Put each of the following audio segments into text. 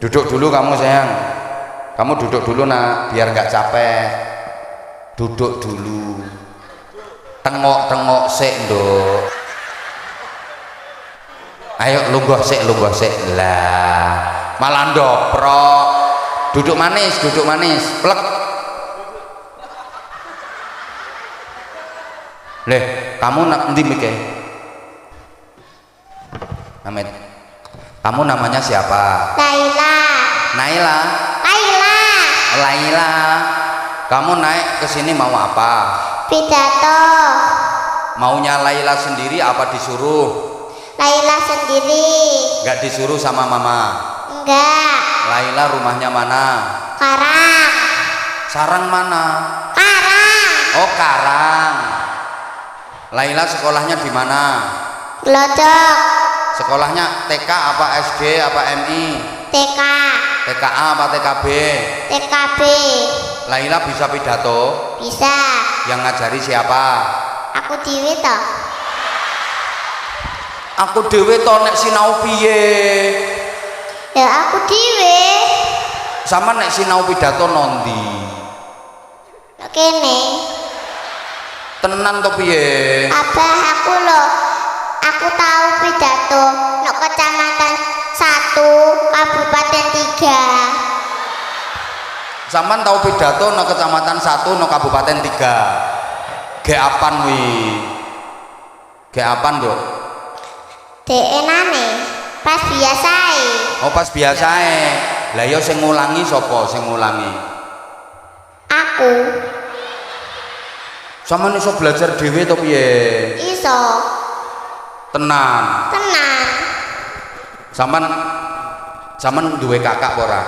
Duduk dulu kamu sayang, kamu duduk dulu nak, biar nggak capek. Duduk dulu, tengok-tengok sik nduk. Ayo lunggah sik lah, malah ndoprok. Duduk manis, plek. Leh, kamu nanti mikir, Hamid, kamu namanya siapa? Laila. Laila. Kamu naik ke sini mau apa? Pidato. Maunya Laila sendiri apa disuruh? Laila sendiri. Enggak disuruh sama mama? Enggak. Laila rumahnya mana? Karang. Sarang mana? Karang. Oh, Karang. Laila sekolahnya di mana? Glodok. Sekolahnya TK apa SD apa MI? TK. TKA apa TKB? TKB. Laila bisa pidato? Bisa. Yang ngajari siapa? Aku dhewe toh. Aku dhewe to nek sinau piye? Ya aku dhewe. Sama nek sinau pidato nondi? Nek kene. Tenan to piye? Abah aku loh. Aku tahu pidato nek kecamatan 1 Kabupaten 3. Sampean tahu pidato no kecamatan 1 no kabupaten 3. Ge apan wi? Ge apan, Nduk? Enane pas biasae. Oh, pas biasae. Lah ya sing ngulangi sapa sing ngulangi? Aku. Sampeyan iso belajar dhewe to piye? Iso. Tenan. Sampeyan duwe kakak apa ora?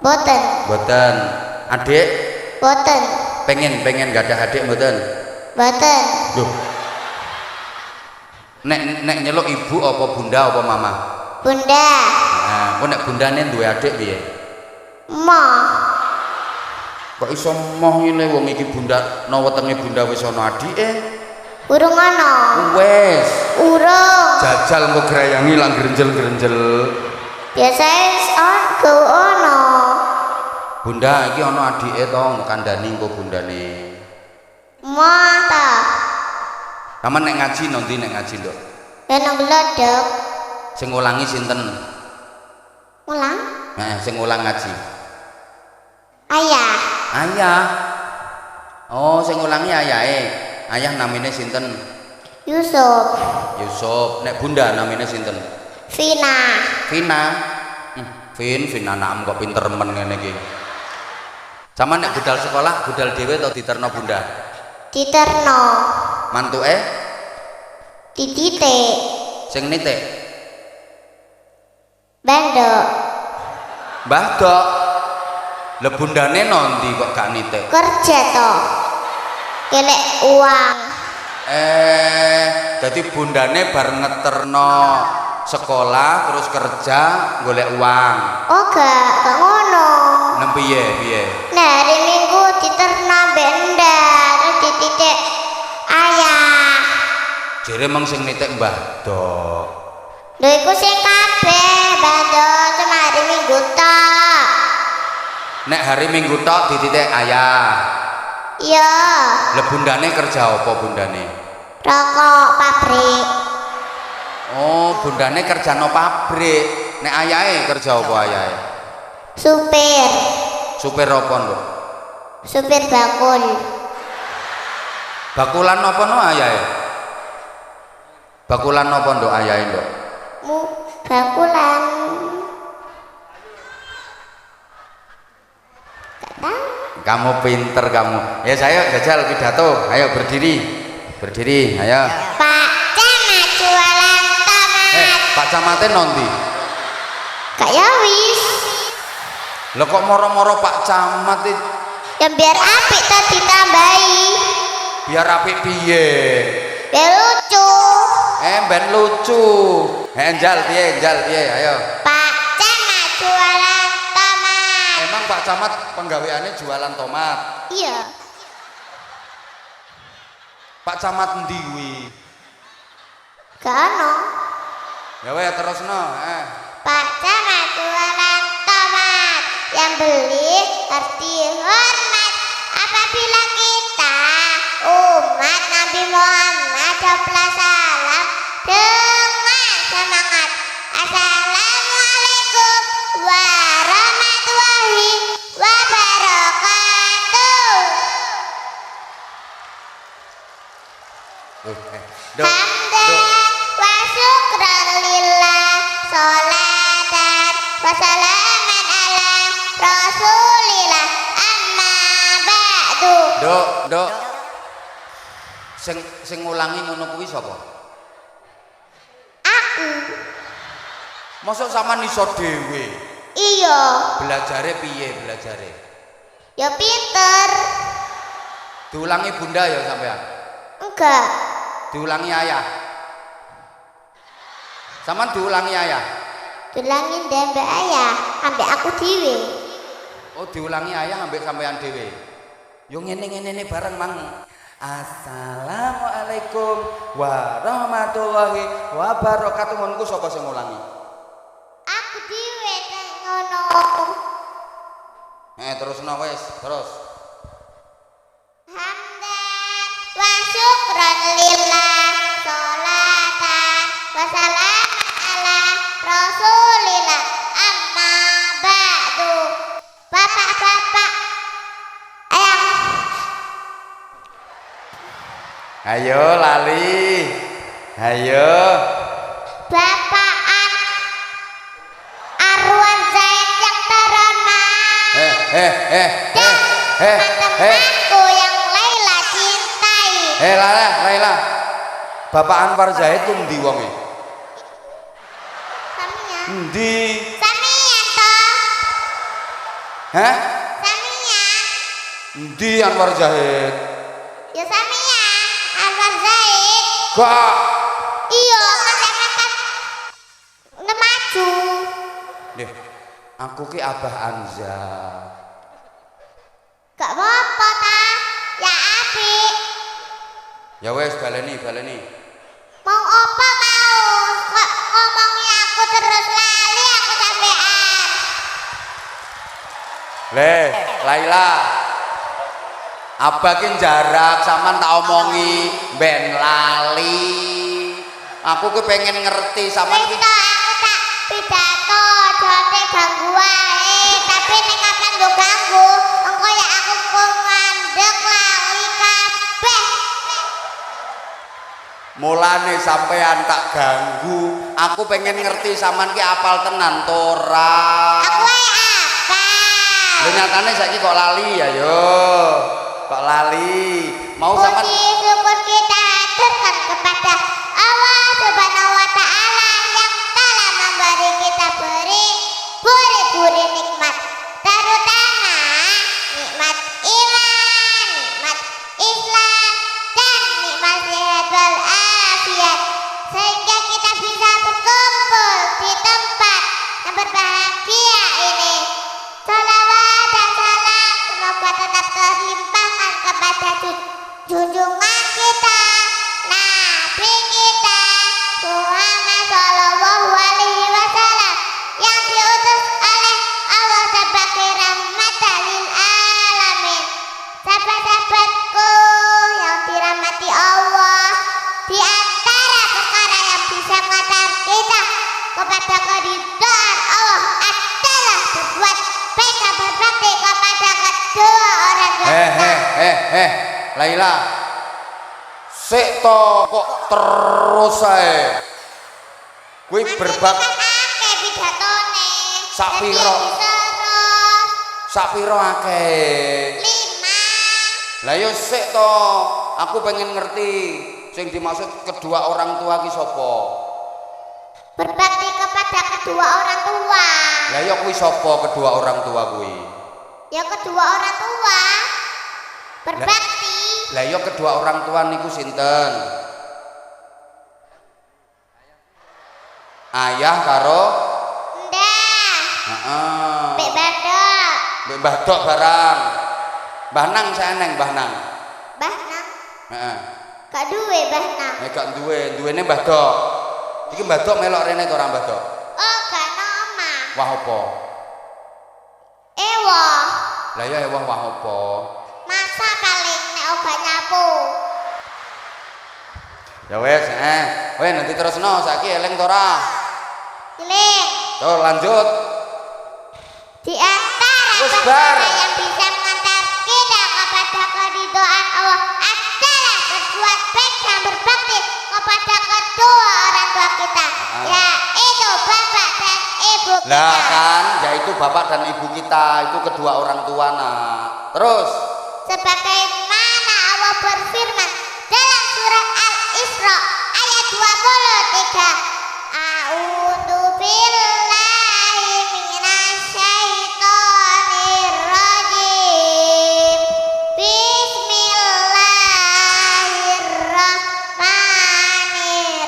Mboten. Adik? Mboten. Pengen gak ada adik mboten? Mboten. Loh. Nek nyeluk ibu apa bunda apa mama? Bunda. Nah, kok nek bundane duwe adik piye? Moh. Kok iso moh ngene wong iki bunda no wetenge bunda wis ana adike? Urung ana. Wes. Urung. Jajal engko grayangi lang grenjel-grenjel. Biasae ono. Bunda iki ana adike to kandhani engko bundane. Moh ta. Kamu nek ngaji nanti nek ngaji Nduk. Ya nang Glodok. Sing ngulangi sinten? Ulang? Nah, sing ngulang ngaji. Ayah. Oh, sing ngulangi ayahe. Ayah namine sinten? Yusuf. Nek bunda namine sinten? Vina. Vina nak kok pinter men ngene iki. Sama nek budal sekolah, budal dhewe atau diterno bunda? Diterno. Mantuke? Dititik. Sing nitik? Bandok. Mbah Dok. Lah bundane nondi kok gak nitik? Kerja toh. Kelek uang. Jadi bundane bar ngeterno sekolah terus kerja golek uang. Oh gak ngono. Nang piye? Nah hari Minggu diterno benda terus dititik ayah. Jere meng sing nitik Mbah Dok. Lho iku sing kabeh bandok cuma hari Minggu tok. Nek hari Minggu tok dititik ayah. Iya. Lah bundane kerja apa bundane? Rokok pabrik. Oh, bundane kerja no pabrik. Nek ayahe kerja apa ayahe? Supir. Supir apa Nduk? Supir bakul. Bakulan apa no ayahe? Bakulan apa Nduk ayahe Nduk? Bakulan. Gak tahu. Kamu pinter kamu. Ya saya jajal pidato. Ayo berdiri, ayo. Pak Camat jualan tomat. Pak Camate nondi? Kak ya wis. Lo kok moro-moro Pak Camat itu? Ya biar apik tadi tambahi. Biar apik piye? Biar lucu. Ben lucu. Njal piye, ayo. Pak Camat jualan tomat. Emang Pak Camat penggaweannya jualan tomat? Iya. Pak Camat endi kuwi? Gak ono. Ya weh terusno, Pak Camat jualan tomat, yang beli harus dihormat. Apabila kita umat Nabi Muhammad jawablah salam dengan semangat. Assalamualaikum warahmatullahi wabarakatuh. Hamdan wa syukran lillah, sholatan wa salaman ala rasulillah, amma ba'du. Dok. Sing ngulangi ngono kuwi sapa? Aku. Mosok sampean iso dhewe? Iya. Belajare piye belajare? Ya pinter. Diulangi bunda ya sampean? Enggak. Diulangi ayah? Sampean diulangi ayah? Tulangin dembe ayah ambek aku dhewe. Oh diulangi ayah ambek sampean dhewe. Yo ngene bareng mang. Assalamualaikum warahmatullahi wabarakatuh. Ngono sapa sing ngulangi? Aku dhewe nek ngono. Terusno wis, terus. Hamdan wa syukran lillah, sholatan wa salaman ala rasulillah, amma ba'du. Bapak-bapak, Ayo lali. Ayo. Bapaan Arwan Zaid yang terhormat. Teman-temanku yang Laila cintai. Laila. Bapak Anwar Zahid ku endi wonge? Samian. Endi? Samian toh. Hah? Samian. Endi Anwar Zahid? Ya Samian. Arwan Zaid. Gak. Iya, kan maju. Nih, aku ki Abah Anza. Gak apa-apa ta. Ya apik. Ya wes baleni. Mau apa mau? Kok ngomongnya aku terus lali aku sampean. Laila. Abah ki jarak sampean tak omongi ben lali. Aku ki pengen ngerti sampean ki. Aku tak pidato, jote ganggu wae, tapi nek kapan go ganggu, engko ya aku ngandek lali kabeh. Mulane sampean tak ganggu, aku pengen ngerti sampean ki apal tenan to ora. Aku wae apa? Lha nyatane saiki kok lali ya yo. Kok lali? Mau sampean Puji syukur kita haturkan kepada Allah Subhanahu wa taala yang telah memberi kita beri nikmat, terutama nikmat iman, nikmat Islam, dan nikmat sehat wal afiat, sehingga kita bisa berkumpul di tempat yang berbahagia ini. Salawat dan salam semoga tetap terlimpahkan kepada junjungan kita, Nabi kita Muhammad Shallallahu Alaihi Wasallam, yang diutus oleh Allah sebagai rahmatan lil alamin. Sahabat-sahabatku yang dirahmati Allah, di antara perkara yang bisa mengantar kita kepada keridhaan Allah adalah berbuat baik dan berbakti kepada kedua orang tua. Laila. Sik to kok terus ae. Kuwi berbakti akeh pidatone. Sak piro? Sak piro akeh? 5. Lah yo sik to, aku pengen ngerti sing dimaksud kedua orang tua ki sapa? Berbakti kepada kedua orang tua. Lah yo kuwi sapa kedua orang tua kuwi? Ya kedua orang tua. Berbakti. Lah yo kedua orang tua niku sinten? Ayah karo Ndah. heeh. Mbek badok. Mbek badok barang. Mbah Nang saya neng Mbah Nang. Mbah Nang. Heeh. Gak duwe bahna. Gak duwene Mbah Dok. Iki Mbah Dok melok rene to ora Mbah Dok? Oh, gak nama. Wah apa? Ewo. Lah ya wah apa? Masa paling nek obat nyapu. Ya wes, weh nanti terusno saiki eling to ora? Eling. Tuh lanjut. Di antara Wes perkara bar. yang bisa mengantar kita kepada keridhaan Allah adalah berbuat baik dan berbakti kepada kedua orang tua kita, yaitu bapak dan ibu kita. Lah kan, yaitu bapak dan ibu kita, itu kedua orang tua nak. Terus Sebagaimana Allah berfirman dalam surat Al-Isra ayat 23. A'udzu billahi minasyaitonir rajim.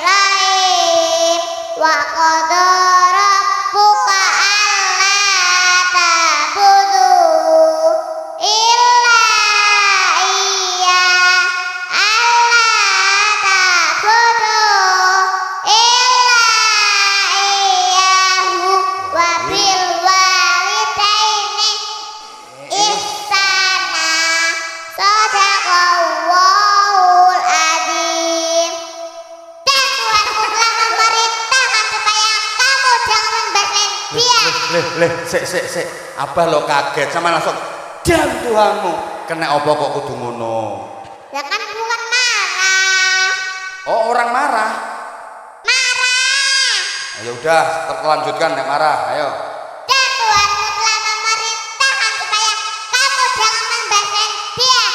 Bismillahirrahmanirrahim. Wa qada rabbuka alla ta'budu illa iya alla ta'budu illa iyahu wa bil walidaini ihsana. Shadaqallahul adzim. Dan Tuhanmu telah memerintahkan supaya kamu jangan membasmi dia. sik. Abah lo kaget sama langsung diam Tuhanmu. Kena apa kok kudu ngono? Ya kan bukan marah. Oh, orang marah. Marah. Ya udah, lanjutkan nek marah. Ayo. Dan Tuhanmu telah memerintahkan supaya kamu jangan membasmi dia.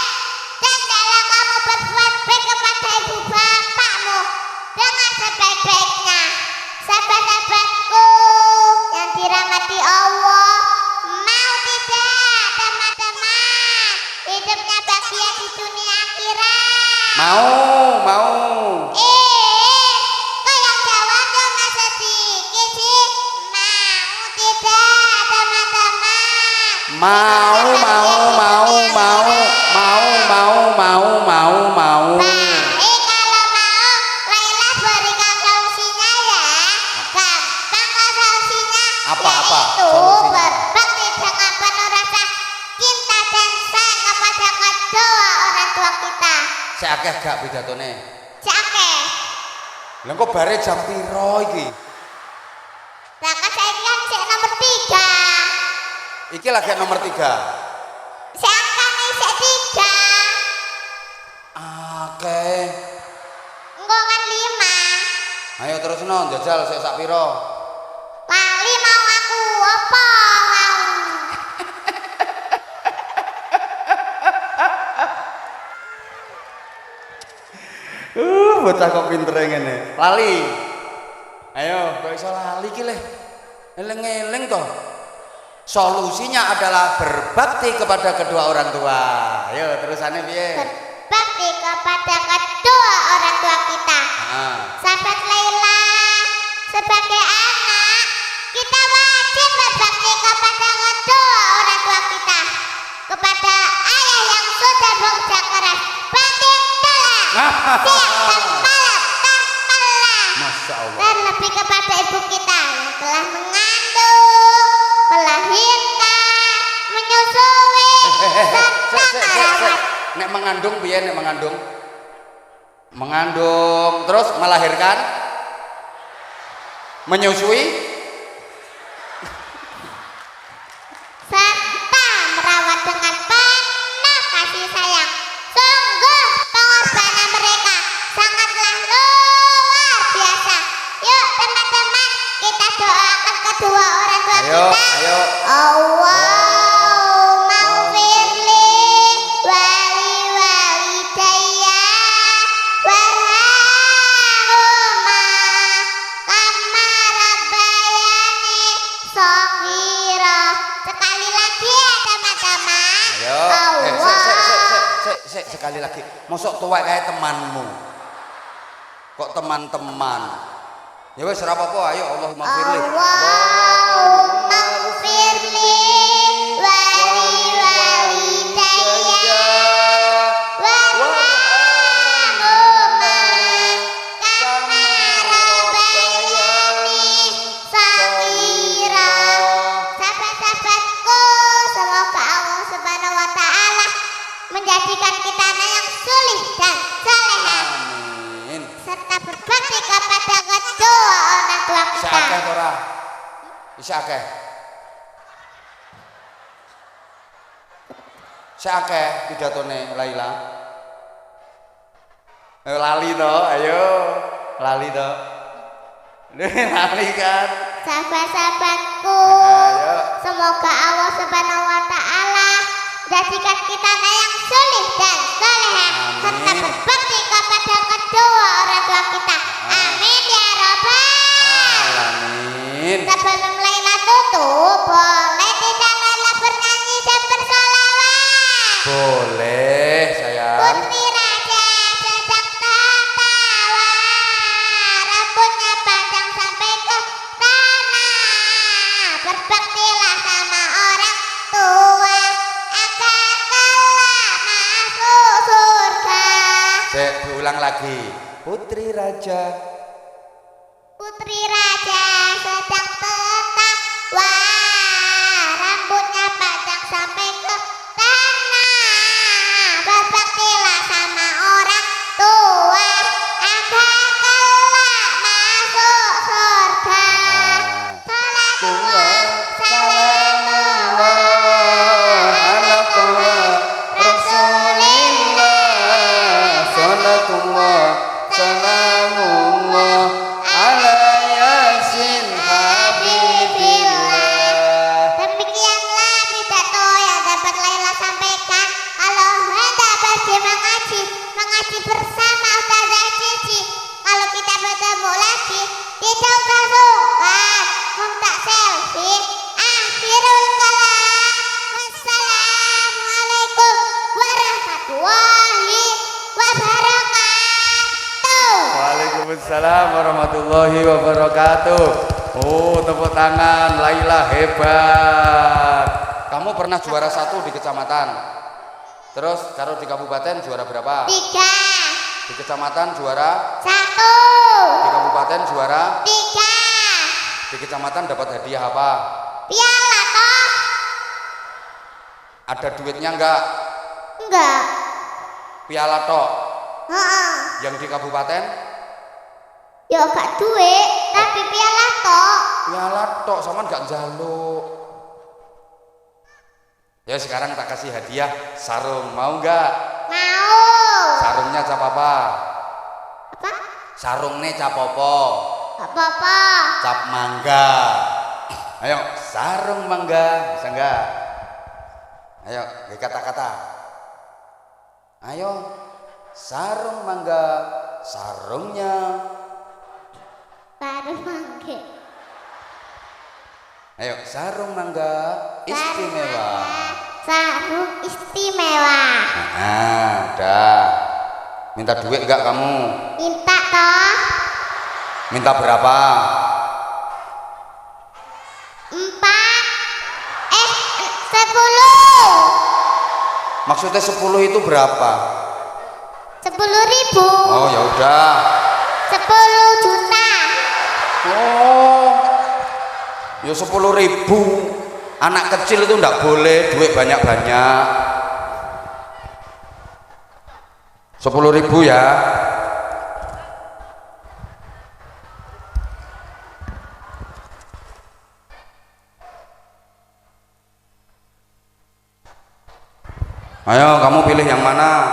Dan dalam kamu berbuat baik kepada ibu bapakmu dengan sebaik-baiknya. Sahabat-sahabatku yang dirahmati Allah, mau tidak teman-teman hidupnya bahagia di dunia akhirat? Mau. Kok yang jawab dong nggak sedikit sih? Mau tidak teman-teman? Mau. Baik, kalau mau, Laila berikan solusinya ya. Gampang kok solusinya. Apa Yaitu solusinya? berbakti dengan penuh rasa cinta dan sayang kepada kedua orang tua kita. Sik akeh gak pidatone? Cake. Lah kok bare jam piro iki? Nah, kan saya kan cek nomor 3. Iki lagi nomor 3. Saya akan cek 3. Akeh. Enggak kan 5. Ayo terusno jajal sik sak piro? Lali mau aku apa mau? Bocah kok pinter ngene. Lali. Ayo, kok iso lali ki le. Eling-eling toh. Solusinya adalah berbakti kepada kedua orang tua. Ayo terusannya piye? Berbakti kepada kedua orang tua kita. Sahabat Laila, sebagai anak kita wajib berbakti kepada kedua orang tua kita, kepada ayah yang sudah bekerja keras banting tulang siang dan malam tanpa lelah, Masya Allah. dan lebih kepada ibu kita yang telah mengandung, melahirkan, menyusui, serta merawat. Nek mengandung piye nek mengandung? Mengandung terus melahirkan, menyusui, serta merawat dengan penuh kasih sayang. Sungguh pengorbanan mereka sangatlah luar biasa. Yuk teman-teman, kita doakan kedua orang tua Ayo, kita. ayo. Allahumma firli wali walidayya warhamhuma kama rabbayani shaghira. Sekali lagi ya teman-teman. Ayo. Allah. Sik, sekali lagi. Mosok tuwek kayak temanmu. Kok teman-teman? Ya wis ora apa-apa, ayo Allahumma firli. Allahumma firli wali walidayya warhamhuma jadikan kita anak yang sulih dan saleh. Amin. Serta berbakti kepada kedua orang tua kita. Seakeh ora? Bisa akeh. Seakeh pidatone Laila. Lali to, ayo. Lali to. Lali kan. Sahabat-sahabatku, Ayo. semoga Allah Subhanahu wa taala jadikan kita anak yang sulih dan saleh serta berbakti kepada kedua orang tua kita. Amin ya rabbal Alamin. Sebelum Laila tutup, boleh tidak Laila bernyanyi dan bersolawat? Boleh, sayang. Putri raja sedang tertawa, rambutnya panjang sampai ke tanah. Berbaktilah sama orang tua agar kelak masuk surga. Saya ulang lagi. Putri raja. Putri raja sedang tertawa, rambutnya panjang sampai ke tanah. Berbaktilah sama orang tua agar kelak masuk surga. Salatullah, salamullah ala Rasulillah. Salatullah, salamullah ala yasin habibillah. Demikianlah pidato yang dapat Laila sampaikan. Kalau hendak pergi mengaji bersama Ustazah Cici. Kalau kita bertemu lagi, tidak usah sungkan minta selfie. Akhirul kalam. Wassalamualaikum warahmatullahi wabarakatuh. Waalaikumsalam warahmatullahi wabarakatuh. Oh, tepuk tangan, Laila hebat. Kamu pernah juara 1 di kecamatan. Terus kalau di kabupaten juara berapa? 3, Di kecamatan juara, 1, di kabupaten juara, 3. di kecamatan dapat hadiah apa? Piala toh? Ada duitnya enggak? Enggak. Piala tok. Heeh. Yang di kabupaten? Ya gak duit, tapi piala toh. Piala tok, sama enggak njaluk. Ya sekarang tak kasih hadiah sarung, mau enggak? Mau. Sarungnya cap apa? Apa? Sarungnya cap apa? Gak apa-apa. Cap mangga. Ayo, sarung mangga, bisa enggak? Ayo, kata-kata. Ayo, sarung mangga, sarungnya. Baru mangke. Ayo, sarung mangga istimewa. Sarung istimewa. Nah, udah. Minta duit enggak kamu? Minta toh. Minta berapa? 4. 10. Maksudnya 10 itu berapa? 10.000. Oh, ya udah. 10 juta. Oh. Ya 10.000. Anak kecil itu enggak boleh duit banyak-banyak. 10.000 ya. Ayo, kamu pilih yang mana?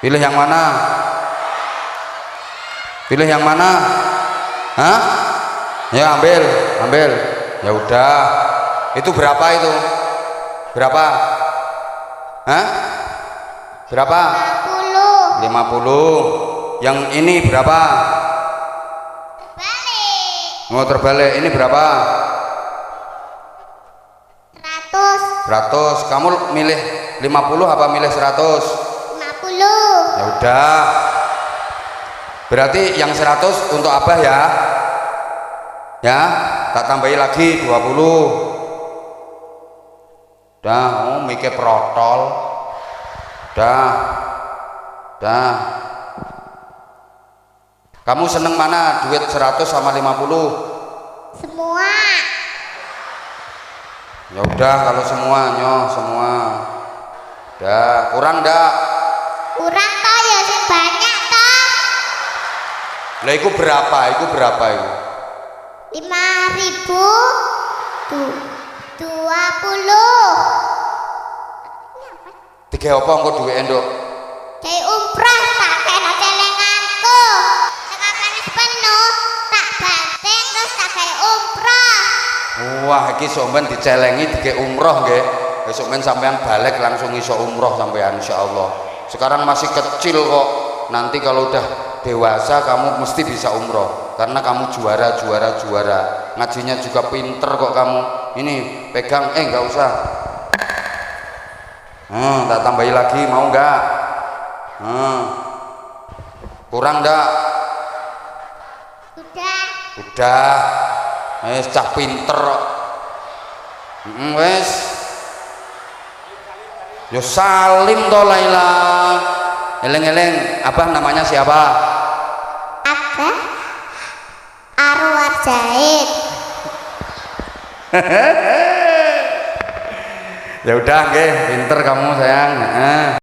Pilih yang mana? Pilih yang mana? Hah? Ya ambil. Ya udah. Itu berapa itu? Berapa? Hah? Berapa? 50. Yang ini berapa? Balik. Mau terbalik. Ini berapa? 100. Kamu milih 50 apa milih 100? 50. Ya udah. Berarti yang 100 untuk Abah ya. Ya, tak tambahi lagi 20. Dah, mikir protol. Dah. Kamu seneng mana? Duit 100 sama 50? Semua. Ya udah, kalau semua. Dah, kurang dah. Kurang toh ya sing banyak toh. Lah iku berapa? Iku berapa iku? 5.000 20. Tiga apa engko duwe nduk? Kayak umroh tak kena celenganku. Sekakane penuh tak banting terus tak kayak umroh. Wah, iki sampean dicelengi dige umroh nggih. Besok men sampean balik langsung iso umroh sampean insyaallah. Sekarang masih kecil kok. Nanti kalau udah dewasa kamu mesti bisa umroh karena kamu juara. Ngajinya juga pinter kok kamu. Ini pegang enggak usah. Tak tambahi lagi mau enggak? Kurang enggak? Udah. Cah pinter kok. Wes. Yo salim toh Laila. Eleng-eleng, abah namanya siapa? Abah Arwah Jahit. Ya udah nggih, pinter kamu sayang.